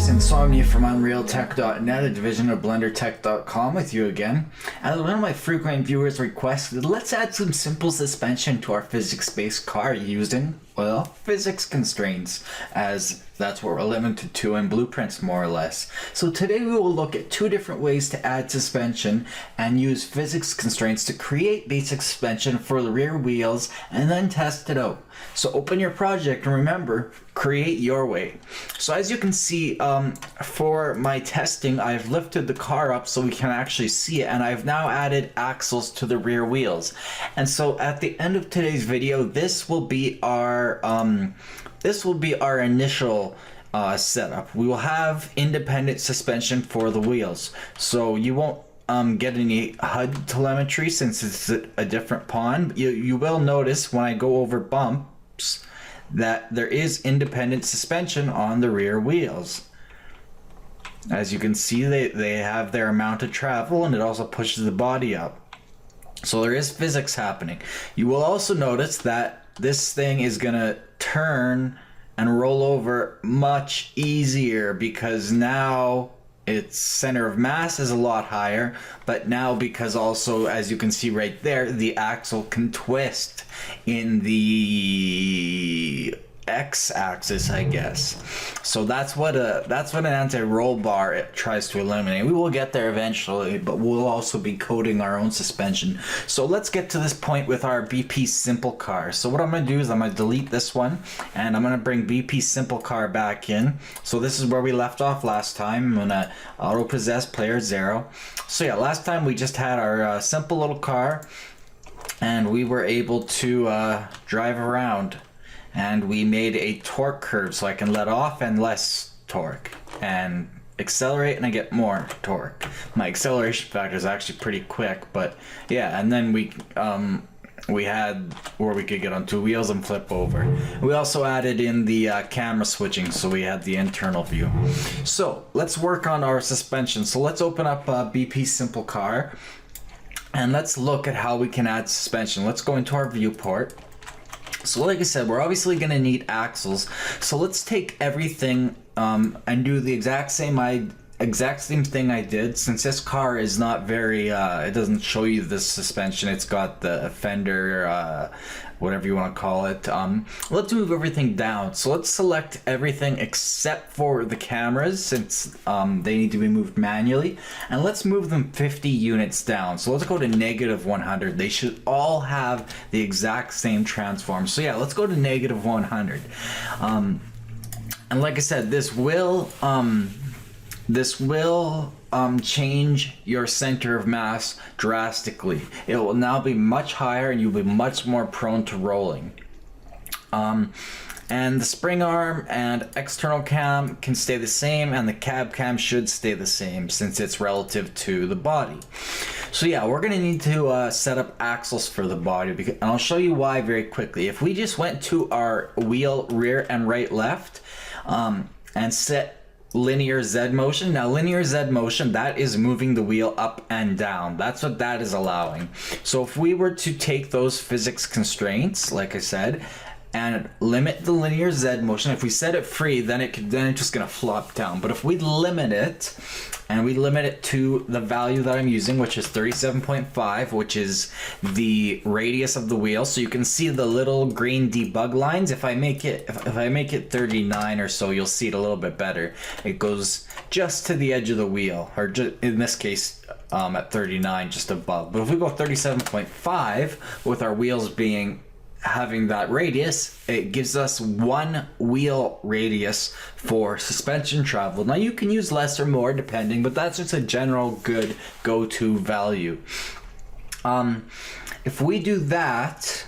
viewers, Insomnia from UnrealTek.net, a division of BlenderTek.com with you again. And one of my frequent viewers requested, let's add some simple suspension to our physics-based car using, well, physics constraints, as that's what we're limited to in blueprints more or less. So today we will look at two different ways to add suspension and use physics constraints to create basic suspension for the rear wheels and then test it out. So open your project and remember, create your way. So as you can see, for my testing, I've lifted the car up so we can actually see it, and I've now added axles to the rear wheels. And so at the end of today's video, this will be our initial setup. We will have independent suspension for the wheels, so you won't get any HUD telemetry since it's a different pond. You will notice when I go over bumps that there is independent suspension on the rear wheels. As you can see, they have their amount of travel, and it also pushes the body up. So there is physics happening. You will also notice that this thing is gonna turn and roll over much easier because now its center of mass is a lot higher, but now because also, as you can see right there, the axle can twist in the x-axis, I guess. So that's what an anti-roll bar it tries to eliminate. We will get there eventually, but we'll also be coding our own suspension. So let's get to this point with our BP Simple Car. So what I'm going to do is I'm going to delete this one, and I'm going to bring BP Simple Car back in. So this is where we left off last time. I'm going to auto possess player 0. So yeah, last time we just had our simple little car, and we were able to drive around. And we made a torque curve so I can let off and less torque, and accelerate and I get more torque. My acceleration factor is actually pretty quick, but yeah. And then we had where we could get on two wheels and flip over. We also added in the camera switching, so we had the internal view. So let's work on our suspension. So let's open up BP Simple Car and let's look at how we can add suspension. Let's go into our viewport. So like I said, we're obviously going to need axles. So let's take everything and do the exact same thing I did. Since this car is not very, it doesn't show you the suspension. It's got the fender, whatever you want to call it. Let's move everything down. So let's select everything except for the cameras, since they need to be moved manually. And let's move them 50 units down. So let's go to -100. They should all have the exact same transform. So yeah, let's go to -100. And like I said, this will change your center of mass drastically. It will now be much higher and you'll be much more prone to rolling. And the spring arm and external cam can stay the same, and the cab cam should stay the same since it's relative to the body. So yeah, we're gonna need to set up axles for the body, and I'll show you why very quickly. If we just went to our wheel rear and right left and set linear Z motion. Now linear Z motion, that is moving the wheel up and down. That's what that is allowing. So if we were to take those physics constraints, like I said, and limit the linear Z motion, if we set it free, then it's just gonna flop down. But if we limit it, and we limit it to the value that I'm using, which is 37.5, which is the radius of the wheel. So you can see the little green debug lines. If I make it 39 or so, you'll see it a little bit better. It goes just to the edge of the wheel, or just, in this case, at 39, just above. But if we go 37.5 with our wheels having that radius, it gives us one wheel radius for suspension travel. Now you can use less or more depending, but that's just a general good go-to value. If we do that,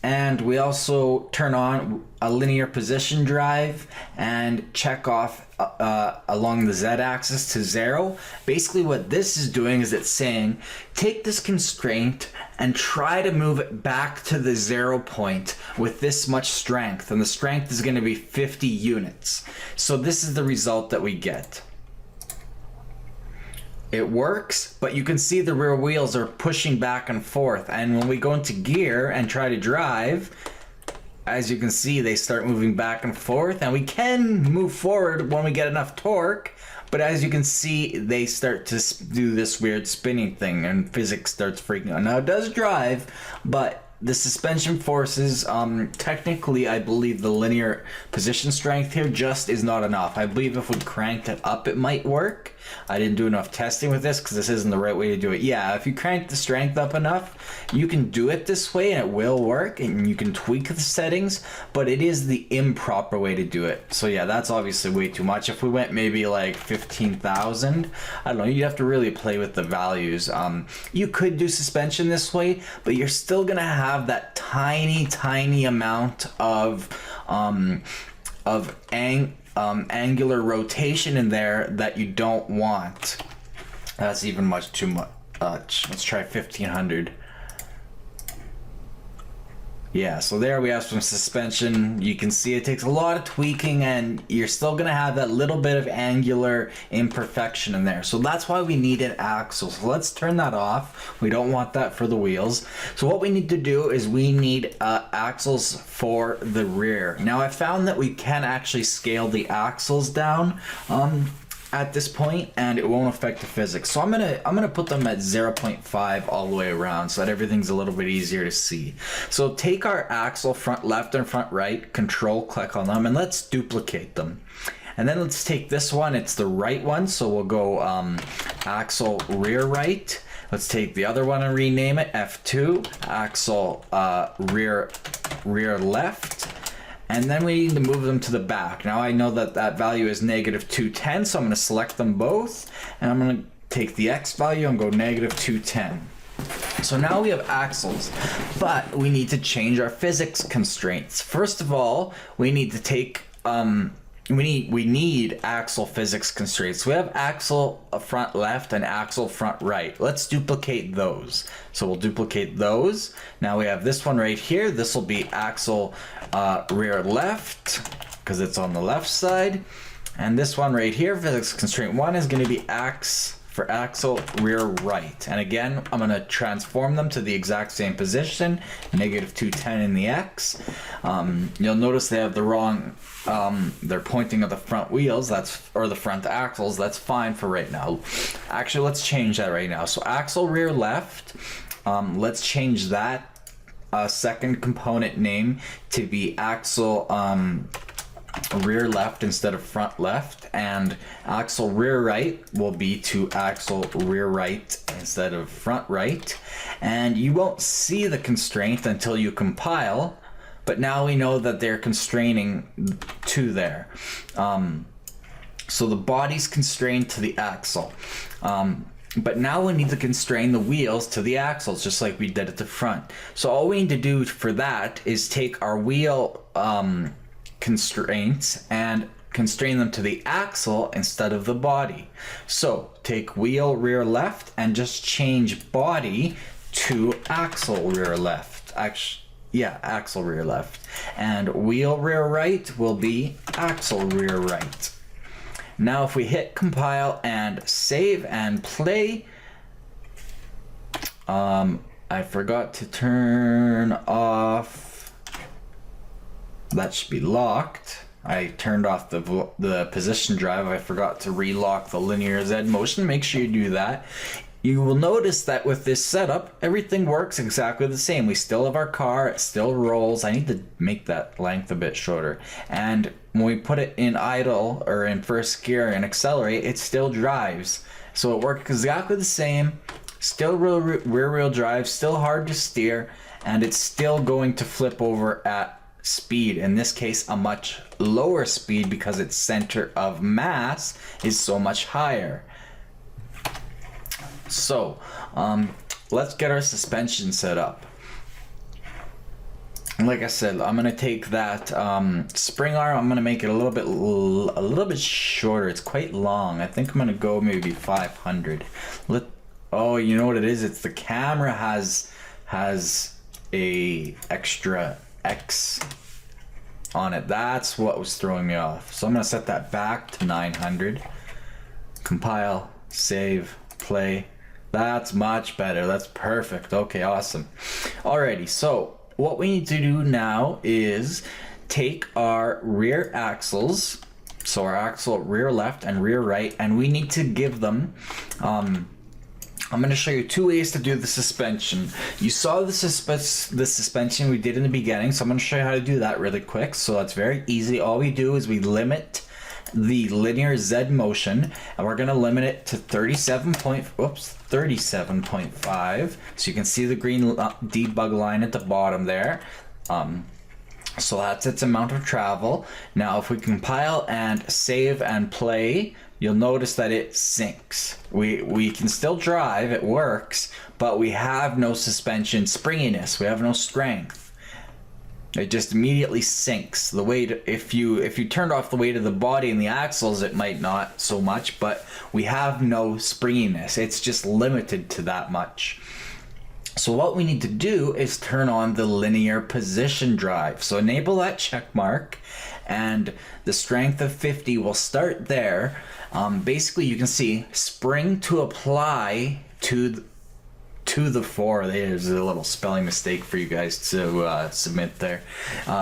and we also turn on a linear position drive and check off along the Z-axis to 0. Basically what this is doing is it's saying, take this constraint and try to move it back to the 0 point with this much strength, and the strength is going to be 50 units. So this is the result that we get. It works, but you can see the rear wheels are pushing back and forth, and when we go into gear and try to drive, as you can see, they start moving back and forth, and we can move forward when we get enough torque. But as you can see, they start to do this weird spinning thing, and physics starts freaking out. Now it does drive, but the suspension forces, technically, I believe the linear position strength here just is not enough. I believe if we cranked it up, it might work. I didn't do enough testing with this because this isn't the right way to do it. Yeah, if you crank the strength up enough, you can do it this way and it will work, and you can tweak the settings, but it is the improper way to do it. So yeah, that's obviously way too much. If we went maybe like 15,000, I don't know, you'd have to really play with the values. You could do suspension this way, but you're still gonna have that tiny amount of angular rotation in there that you don't want. That's even much too much. Let's try 1500. Yeah, so there we have some suspension. You can see it takes a lot of tweaking, and you're still gonna have that little bit of angular imperfection in there. So that's why we need an axle. So let's turn that off. We don't want that for the wheels. So what we need to do is we need axles for the rear. Now I found that we can actually scale the axles down at this point, and it won't affect the physics. So I'm gonna put them at 0.5 all the way around so that everything's a little bit easier to see. So take our axle front left and front right, control click on them, and let's duplicate them. And then let's take this one, it's the right one, so we'll go axle rear right. Let's take the other one and rename it F2, axle rear left. And then we need to move them to the back. Now I know that that value is -210, so I'm going to select them both, and I'm going to take the X value and go -210. So now we have axles, but we need to change our physics constraints. First of all, we need to take we need axle physics constraints. We have axle front left and axle front right. Let's duplicate those. So we'll duplicate those. Now we have this one right here. This will be axle rear left because it's on the left side. And this one right here, physics constraint 1, is going to be for axle rear right. And again, I'm going to transform them to the exact same position, -210 in the X. You'll notice they have the wrong, they're pointing at the front wheels, or the front axles. That's fine for right now. Actually, let's change that right now. So axle rear left, let's change that second component name to be axle rear left instead of front left, and axle rear right will be to axle rear right instead of front right. And you won't see the constraint until you compile, but now we know that they're constraining to there. So the body's constrained to the axle, but now we need to constrain the wheels to the axles just like we did at the front. So all we need to do for that is take our wheel constraints and constrain them to the axle instead of the body. So take wheel rear left and just change body to axle rear left. Axle rear left. And wheel rear right will be axle rear right. Now if we hit compile and save and play, I forgot to turn off. That should be locked. I turned off the position drive. I forgot to relock the linear Z motion. Make sure you do that. You will notice that with this setup, everything works exactly the same. We still have our car, it still rolls. I need to make that length a bit shorter. And when we put it in idle or in first gear and accelerate, it still drives. So it works exactly the same. Still rear wheel drive, still hard to steer, and it's still going to flip over at speed, in this case a much lower speed because its center of mass is so much higher. So let's get our suspension set up. Like I said, I'm gonna take that spring arm, I'm gonna make it a little bit shorter. It's quite long. I think I'm gonna go maybe 500. Oh, you know what it is? It's the camera has a extra X on it. That's what was throwing me off. So I'm gonna set that back to 900. Compile, save, play. That's much better. That's perfect. Okay, awesome. Alrighty, so what we need to do now is take our rear axles, so our axle rear left and rear right, and we need to give them, I'm going to show you two ways to do the suspension. You saw the suspension we did in the beginning, so I'm going to show you how to do that really quick. So that's very easy. All we do is we limit the linear Z motion, and we're going to limit it to 37.5. So you can see the green debug line at the bottom there. So that's its amount of travel. Now if we compile and save and play, you'll notice that it sinks. We can still drive, it works, but we have no suspension springiness, we have no strength. It just immediately sinks. The weight, if you turned off the weight of the body and the axles, it might not so much, but we have no springiness. It's just limited to that much. So what we need to do is turn on the linear position drive. So enable that check mark, and the strength of 50 will start there. Basically, you can see spring to apply to the 4. There's a little spelling mistake for you guys to submit there.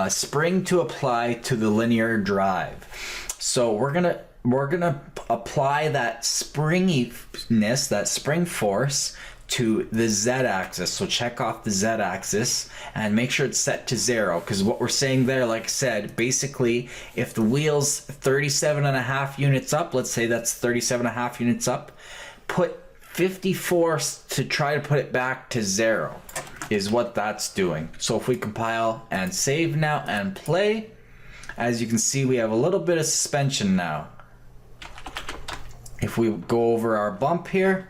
Spring to apply to the linear drive. So we're gonna apply that springiness, that spring force, to the Z-axis. So check off the Z-axis and make sure it's set to 0, because what we're saying there, like I said, basically if the wheel's 37.5 units up, let's say that's 37.5 units up, put 50 force to try to put it back to 0 is what that's doing. So if we compile and save now and play, as you can see, we have a little bit of suspension now. If we go over our bump here,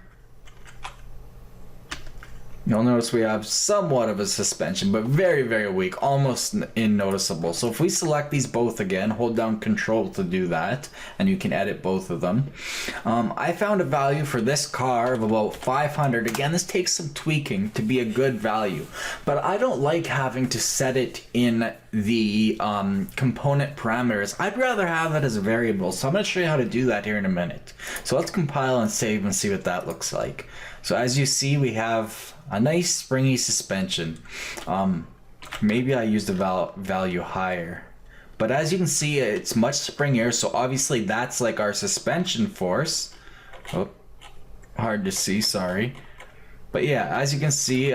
you'll notice we have somewhat of a suspension, but very, very weak, almost unnoticeable. So if we select these both again, hold down Control to do that, and you can edit both of them. I found a value for this car of about 500. Again, this takes some tweaking to be a good value, but I don't like having to set it in the component parameters. I'd rather have it as a variable, so I'm going to show you how to do that here in a minute. So let's compile and save and see what that looks like. So as you see, we have a nice springy suspension. Maybe I used the value higher, but as you can see, it's much springier. So obviously that's like our suspension force. Oh, hard to see, sorry. But yeah, as you can see,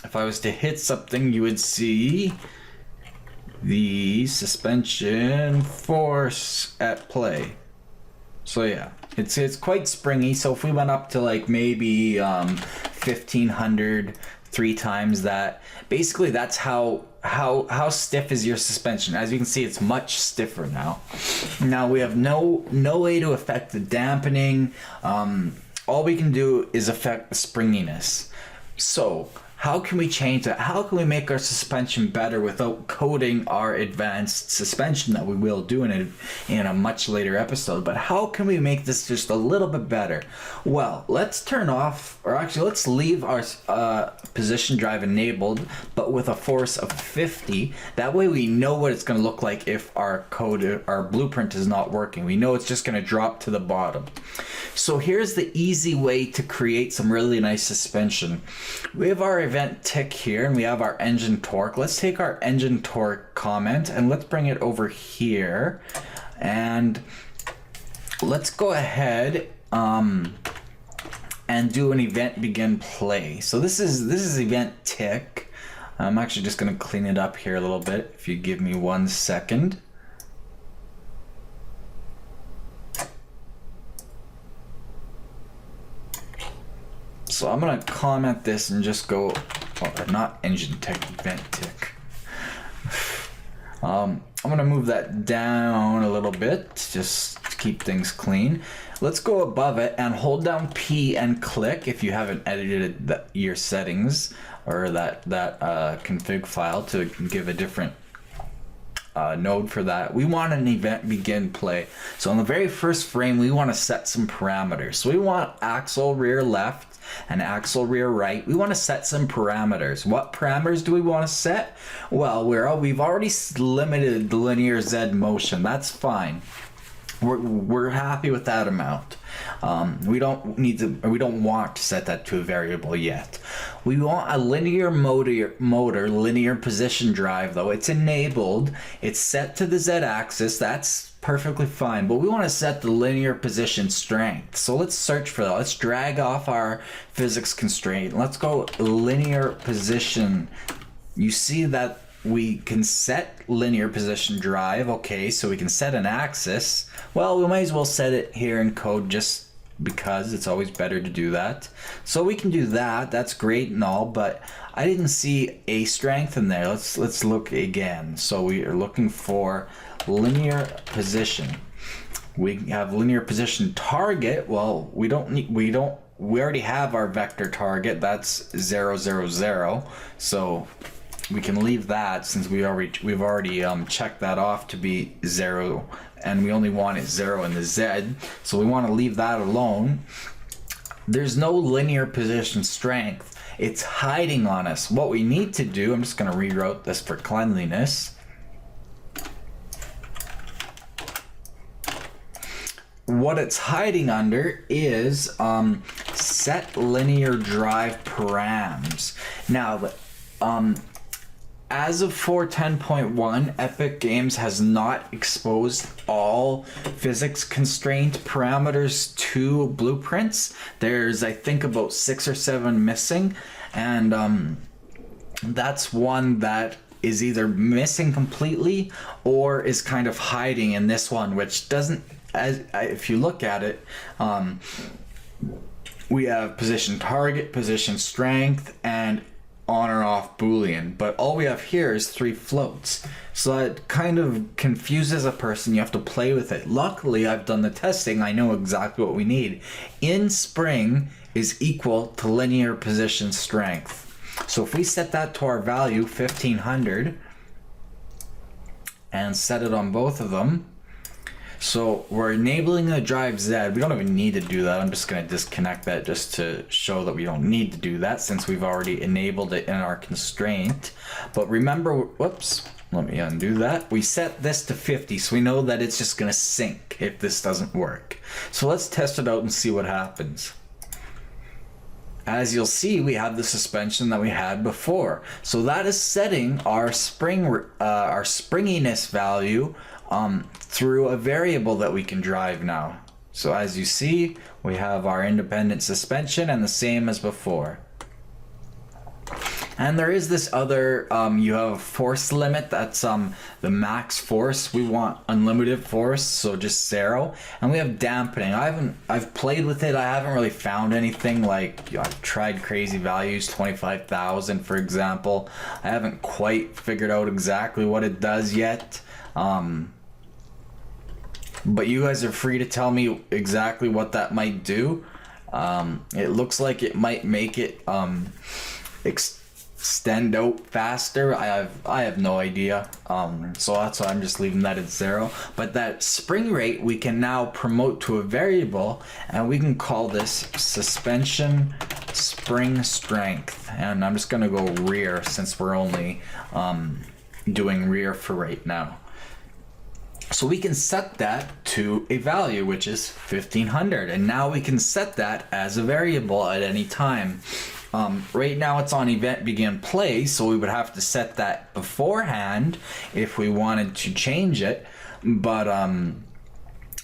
if I was to hit something, you would see the suspension force at play. So yeah, it's quite springy. So if we went up to like maybe 1500, 3 times that, basically that's how stiff is your suspension. As you can see, it's much stiffer now. Now we have no way to affect the dampening. All we can do is affect the springiness. So how can we change that? How can we make our suspension better without coding our advanced suspension that we will do in a much later episode? But how can we make this just a little bit better? Well, let's turn off, or actually let's leave our position drive enabled, but with a force of 50. That way we know what it's going to look like if our blueprint is not working. We know it's just going to drop to the bottom. So here's the easy way to create some really nice suspension. We have our event tick here, and we have our engine torque. Let's take our engine torque comment and let's bring it over here, and let's go ahead and do an event begin play. So this is event tick. I'm actually just going to clean it up here a little bit if you give me 1 second. So I'm going to comment this and just go, not engine tech, event tick. I'm going to move that down a little bit just to keep things clean. Let's go above it and hold down P and click if you haven't edited your settings or that config file to give a different node for that. We want an event begin play. So on the very first frame, we want to set some parameters. So we want axle rear left and axle rear right. We want to set some parameters. What parameters do we want to set? Well, we've already limited the linear Z motion. That's fine. We're happy with that amount. We don't need to, or we don't want to set that to a variable yet. We want a linear motor linear position drive though. It's enabled. It's set to the Z-axis. That's perfectly fine. But we want to set the linear position strength. So let's search for that. Let's drag off our physics constraint. Let's go linear position. You see that we can set linear position drive. Okay, so we can set an axis. Well, we might as well set it here in code just because it's always better to do that. So we can do that. That's great and all, but I didn't see a strength in there. Let's look again. So we are looking for linear position. We have linear position target. Well, we already have our vector target. That's 0, 0, 0. So we can leave that since we've already checked that off to be 0, and we only want it 0 in the Z, so we want to leave that alone. There's no linear position strength. It's hiding on us. What we need to do, I'm just going to rewrite this for cleanliness. What it's hiding under is set linear drive params. Now, as of 4.10.1, Epic Games has not exposed all physics constraint parameters to blueprints. There's, I think, about 6 or 7 missing, and that's one that is either missing completely or is kind of hiding in this one, which doesn't, if you look at it, we have position target, position strength, and on or off Boolean, but all we have here is 3 floats, so it kind of confuses a person. You have to play with it. Luckily, I've done the testing. I know exactly what we need. In Spring is equal to linear position strength. So if we set that to our value 1500 and set it on both of them, so we're enabling the drive Z. We don't even need to do that. I'm just going to disconnect that just to show that we don't need to do that since we've already enabled it in our constraint. But remember, whoops, let me undo that. We set this to 50, so we know that it's just going to sync if this doesn't work. So let's test it out and see what happens. As you'll see, we have the suspension that we had before. So that is setting our springiness value through a variable that we can drive now. So as you see, we have our independent suspension and the same as before. And there is this other, you have a force limit, that's the max force. We want unlimited force, so just 0. And we have dampening. I've played with it. I haven't really found anything. Like, I've tried crazy values, 25,000 for example. I haven't quite figured out exactly what it does yet. But you guys are free to tell me exactly what that might do. It looks like it might make it extend out faster. I have no idea. So that's why I'm just leaving that at 0. But that spring rate we can now promote to a variable, and we can call this suspension spring strength. And I'm just gonna go rear since we're only doing rear for right now. So we can set that to a value, which is 1500, and now we can set that as a variable at any time. Right now it's on event begin play, so we would have to set that beforehand if we wanted to change it, but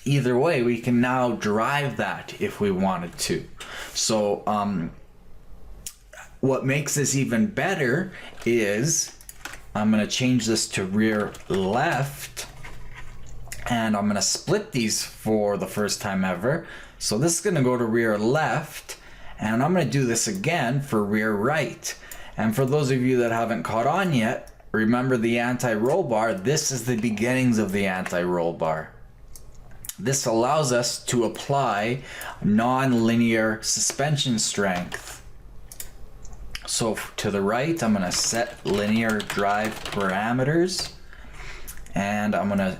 either way we can now drive that if we wanted to. So what makes this even better is I'm going to change this to rear left, and I'm going to split these for the first time ever. So this is going to go to rear left, and I'm going to do this again for rear right. And for those of you that haven't caught on yet, remember the anti-roll bar. This is the beginnings of the anti-roll bar. This allows us to apply non-linear suspension strength. So to the right, I'm going to set linear drive parameters, and I'm gonna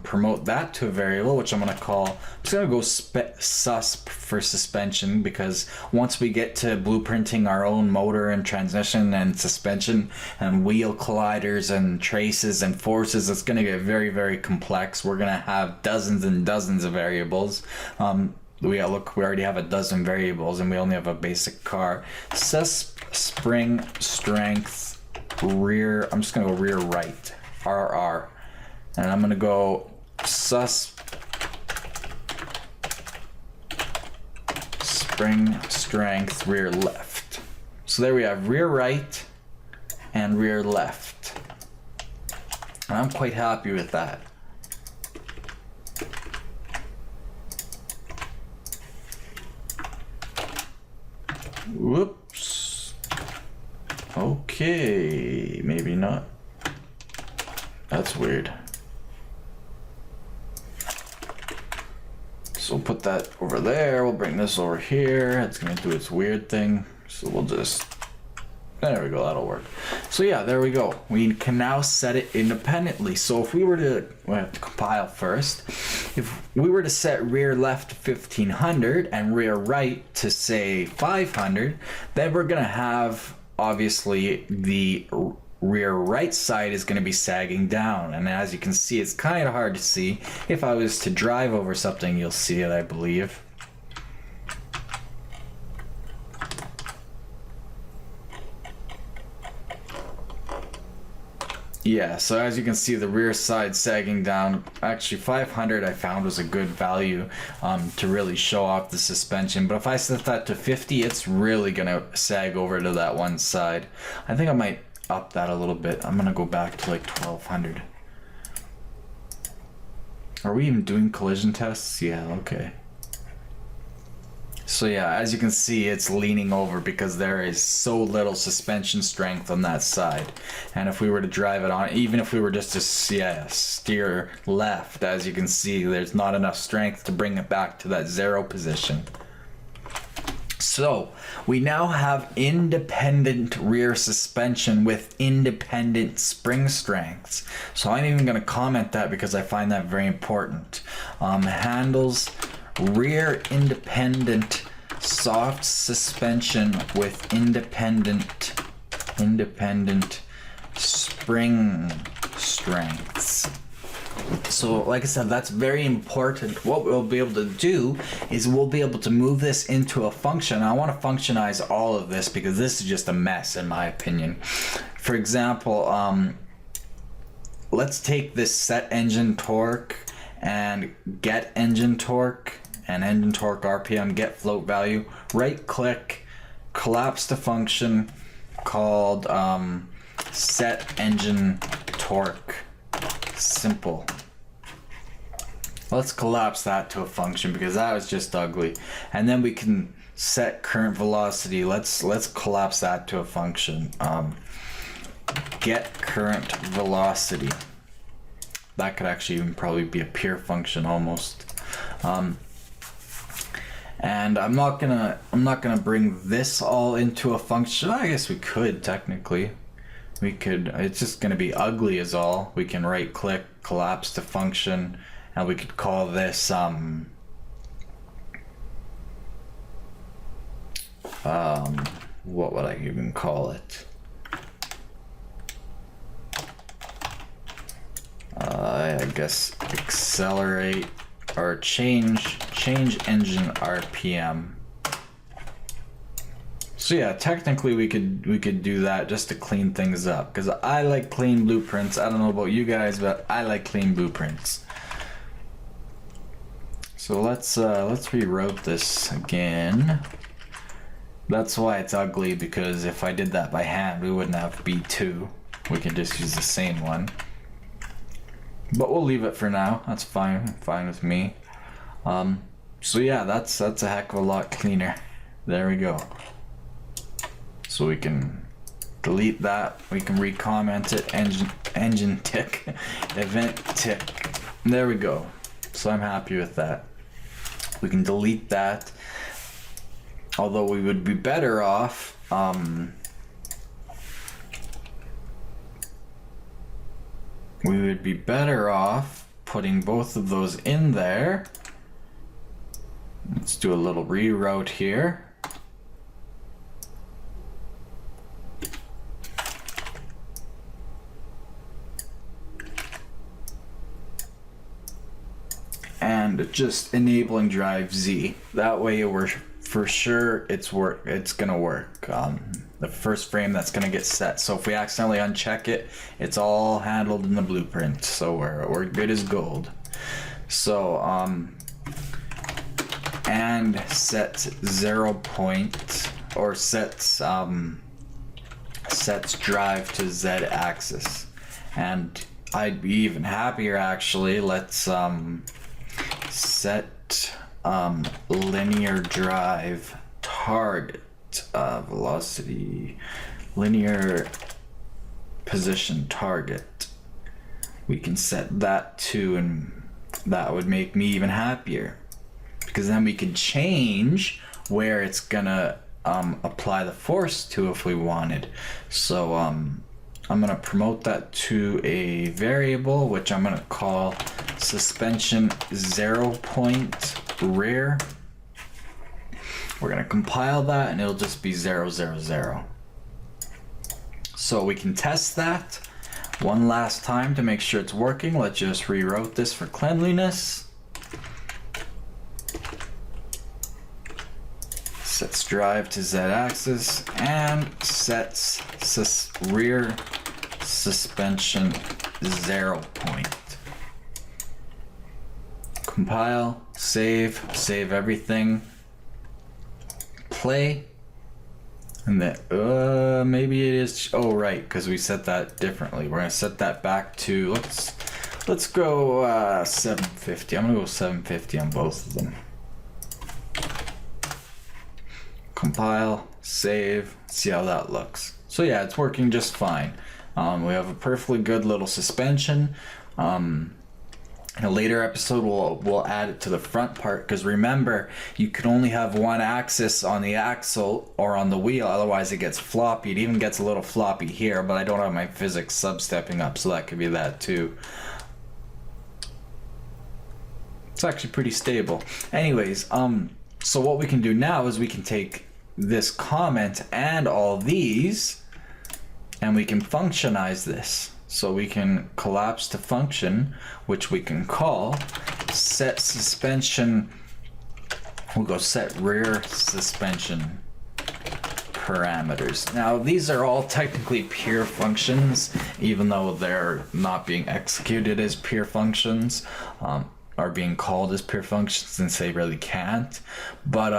promote that to a variable, which I'm going to call, I'm just going to go sus for suspension, because once we get to blueprinting our own motor and transmission and suspension and wheel colliders and traces and forces, it's going to get very, very complex. We're going to have dozens and dozens of variables. We already have a dozen variables and we only have a basic car. Sus spring strength rear, I'm just going to go rear right, RR. And I'm going to go sus spring strength rear left. So there we have rear right and rear left. And I'm quite happy with that. Whoops. Okay, maybe not. That's weird. So we'll put that over there, we'll bring this over here, it's gonna do its weird thing. So we'll just, there we go, that'll work. So yeah, there we go. We can now set it independently. So if we were to, we have to compile first. If we were to set rear left to 1500 and rear right to say 500, then we're gonna have, obviously, the rear right side is going to be sagging down, and as you can see, it's kind of hard to see. If I was to drive over something, you'll see it, I believe. Yeah, so as you can see, the rear side sagging down. Actually, 500 I found was a good value to really show off the suspension. But if I set that to 50, it's really going to sag over to that one side. I think I might up that a little bit. I'm gonna go back to like 1200. Are we even doing collision tests? Yeah, okay. So yeah, as you can see, it's leaning over because there is so little suspension strength on that side. And if we were to drive it on, even if we were just to steer left, as you can see, there's not enough strength to bring it back to that zero position. So we now have independent rear suspension with independent spring strengths. So I'm even going to comment that because I find that very important. Handles rear independent soft suspension with independent spring strengths. So like I said, that's very important. What we'll be able to do is we'll be able to move this into a function. I want to functionize all of this because this is just a mess in my opinion. For example, let's take this set engine torque and get engine torque and engine torque RPM, get float value, right click, collapse the function called set engine torque. Simple. Let's collapse that to a function because that was just ugly. And then we can set current velocity. Let's collapse that to a function. Get current velocity. That could actually even probably be a pure function almost. And I'm not gonna bring this all into a function. I guess we could technically. We could, it's just going to be ugly is all. We can right click, collapse the function, and we could call this what would I even call it? I guess accelerate or change engine RPM. So yeah, technically we could do that just to clean things up because I like clean blueprints. I don't know about you guys, but I like clean blueprints. So let's reroute this again. That's why it's ugly, because if I did that by hand, we wouldn't have B2. We can just use the same one. But we'll leave it for now. That's fine with me. So yeah, that's a heck of a lot cleaner. There we go. So we can delete that. We can recomment it. Engine tick, event tick. There we go. So I'm happy with that. We can delete that. Although we would be better off. putting both of those in there. Let's do a little reroute here. And just enabling drive Z. That way we're for sure it's gonna work. The first frame that's gonna get set. So if we accidentally uncheck it, it's all handled in the blueprint. So we're good as gold. So and set 0 point, or sets drive to Z axis. And I'd be even happier actually. Let's set linear drive target velocity, linear position target. We can set that to, and that would make me even happier, because then we can change where it's gonna apply the force to if we wanted. So I'm gonna promote that to a variable, which I'm gonna call suspension 0 point rear. We're gonna compile that and it'll just be 0, 0, 0. So we can test that one last time to make sure it's working. Let's just reroute this for cleanliness. Sets drive to Z axis and sets rear suspension 0 point. Compile, save everything, play, and then maybe it is, oh right, because we set that differently. We're gonna set that back to, let's go 750. I'm gonna go 750 on both of them. Compile, save, see how that looks. So yeah, it's working just fine. We have a perfectly good little suspension. In a later episode, we'll add it to the front part, because remember, you can only have one axis on the axle or on the wheel, otherwise it gets floppy. It even gets a little floppy here, but I don't have my physics sub-stepping up, so that could be that too. It's actually pretty stable. Anyways, so what we can do now is we can take this comment and all these, and we can functionize this. So we can collapse to function, which we can call set suspension. We'll go set rear suspension parameters. Now these are all technically pure functions, even though they're not being executed as pure functions, are being called as pure functions since they really can't. But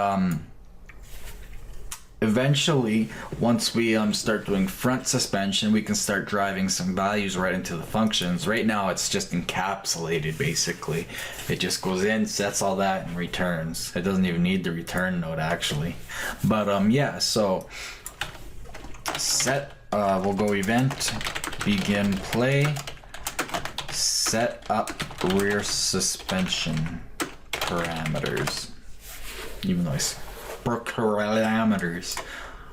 eventually, once we start doing front suspension, we can start driving some values right into the functions. Right now it's just encapsulated basically. It just goes in, sets all that, and returns. It doesn't even need the return node actually. But yeah, so set, we'll go event, begin play, set up rear suspension parameters. Even though parameters.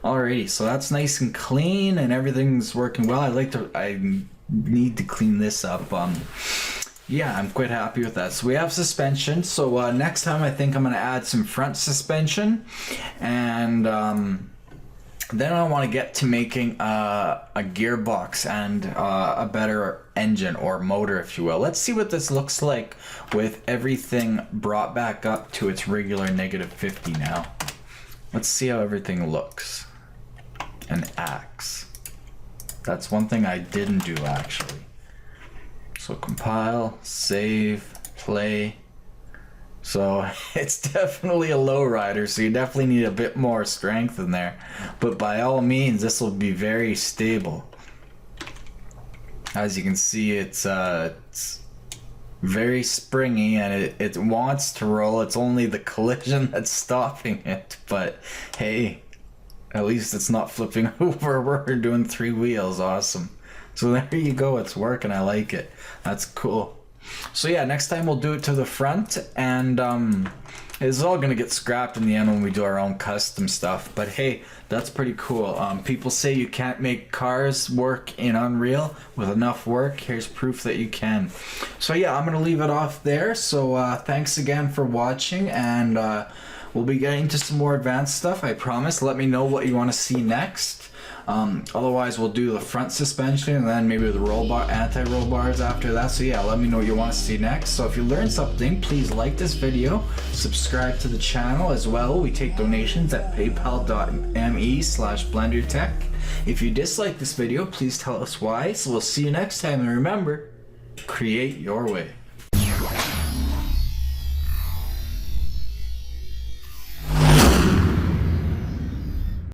Alrighty, so that's nice and clean and everything's working well. I need to clean this up. Yeah, I'm quite happy with that. So we have suspension. So next time I think I'm gonna add some front suspension, and then I want to get to making a gearbox and a better engine or motor, if you will. Let's see what this looks like with everything brought back up to its regular -50 now. Let's see how everything looks and acts. That's one thing I didn't do actually. So compile, save, play. So it's definitely a lowrider, so you definitely need a bit more strength in there. But by all means, this will be very stable. As you can see, it's very springy and it wants to roll. It's only the collision that's stopping it. But hey, at least it's not flipping over. We're doing 3 wheels. Awesome. So there you go. It's working. I like it. That's cool. So yeah, next time we'll do it to the front, and it's all gonna get scrapped in the end when we do our own custom stuff. But hey, that's pretty cool. People say you can't make cars work in Unreal with enough work. Here's proof that you can. So yeah, I'm gonna leave it off there. So thanks again for watching, and we'll be getting to some more advanced stuff, I promise. Let me know what you want to see next. Otherwise, we'll do the front suspension and then maybe the roll bar, anti-roll bars after that. So yeah, let me know what you want to see next. So if you learned something, please like this video, subscribe to the channel as well. We take donations at paypal.me/BlenderTek. If you dislike this video, please tell us why. So we'll see you next time, and remember, create your way.